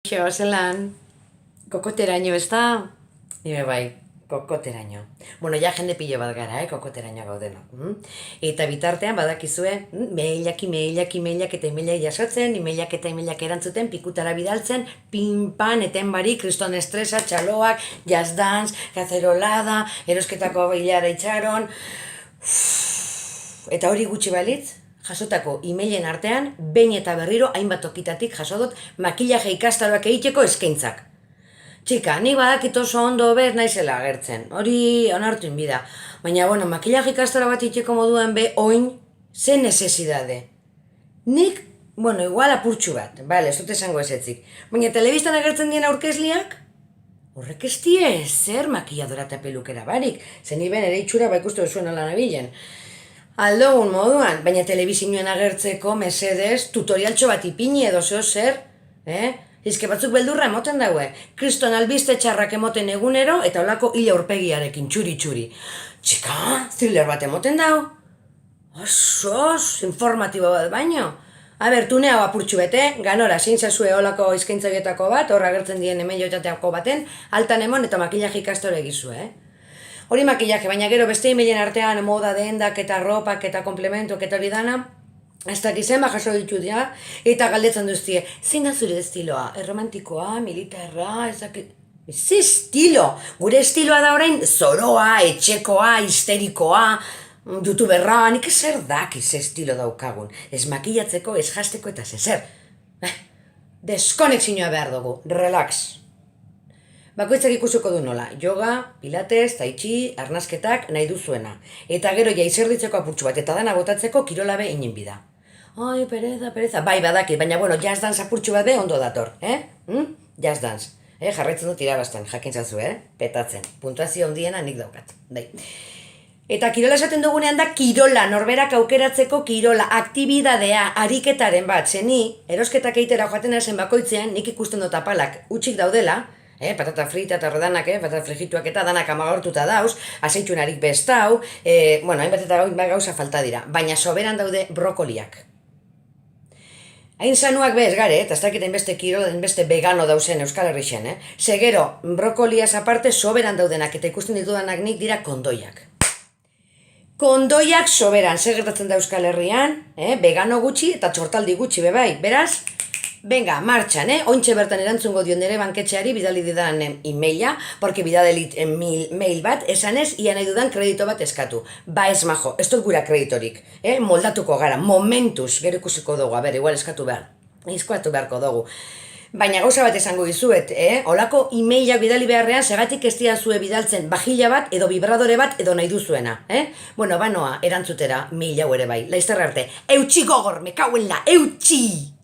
Xo, zelan, kokoteraino ez da? Nire bai, kokoteraino. Bueno, ja jende pilo bat gara, kokoteraino gaudeno. Eta bitartean badakizue, mailak eta emailak jasotzen, emailak eta emailak erantzuten, pikutara bidaltzen, pinpan, eten barik, kriston estresa, txaloak, jazz dance, kazerolada, erosketako bilara itxaron. Eta hori gutxi balitz, jasotako emailen artean, behin eta berriro hainbat tokitatik jaso dut makillaje ikastaroak egiteko eskaintzak. Txika, nik badakit oso ondo bez naizela agertzen, hori onartu inbida. Baina, makillaje ikastaro bat egiteko moduan oin, ze necesidade. Nik, igual apurtxu bat, ez dut esango ezetzik. Baina, telebistan agertzen dien aurkezliak, horrek ez die zer makilladora eta pelukera barik. Zen iben ere itxura ikustu zuen ala nabilen. Aldogun moduan, baina telebizinoen agertzeko mesedez tutorialtxo bat ipini edo zeo zer, Izke batzuk beldurra emoten daue, kriston albiste txarrak emoten egunero eta olako hila aurpegiarekin txuri-txuri. Txika, thriller bat emoten dau? Osos, informatibo bat baino. Tune hau apurtxu bete, ganora, zintzazue olako izkaintzagetako bat, horra agertzen dien emailioetateako baten, altan emon eta makillaje ikastore egizue, Hori makillaje, baina gero beste emailen artean moda dendak eta ropak eta komplementuak eta hori dana, ez dakizen jaso ditu dira, eta galdetzen duztie, zein da zure estiloa? Erromantikoa, militarra, Ze estilo? Gure estiloa da orain zoroa, etxekoa, histerikoa, youtuberra, nik zer dakiz estilo daukagun. Ez makillatzeko, ez jasteko eta zer. Deskonexioa behar dugu, relax. Bakoitzak ikusuko du nola, yoga, pilates, tai chi, arnasketak nahi duzuena. Eta gero jaizerditzeko apurtxu bat eta dana botatzeko kirolabe inen bida. Ai, pereza, bai badaki, baina jazz dance apurtxu bat ondo dator, Jazz dance, jarraitzen dut irabazten, jakintzazu, petatzen. Puntuazio handiena nik daukat, bai. Eta kirola esaten dugunean da kirola, norberak aukeratzeko kirola, aktibidadea, ariketaren bat, zeni, erosketak eitera joaten zen bakoitzean, nik ikusten dut apalak utxik daudela, patata frita eta rodanak, patata frigituak eta danak amagortuta dauz, azeitunarik bestau, hainbat eta gauza falta dira, baina soberan daude brokoliak. Hain sanuak bez gare, eta ez dakit hainbeste kiro, hainbeste vegano dauzen Euskal Herrixen, Segero, brokoliaz aparte soberan daudenak eta ikusten ditudanak nik dira kondoiak. Kondoiak soberan, zer gertatzen da Euskal Herrian, vegano gutxi eta txortaldi gutxi bebai, beraz? Venga, martxan, ointxe bertan erantzungo dio nire banketxeari bidali didan e-maila, porque bidadelit mail bat, esanez, ia nahi dudan kredito bat eskatu. Ba ez majo, ez dut gura kreditorik, moldatuko gara, momentuz, gero ikusiko dugu, igual eskatu beharko dugu. Baina gauza bat esango dizuet, olako e-mailak bidali beharrean, segatik ez diazue bidaltzen bajila bat, edo vibradore bat, edo nahi duzuena, banoa, erantzutera, mail hau ere bai, laizter arte, eutxi gogor, mekauen la, eutxi!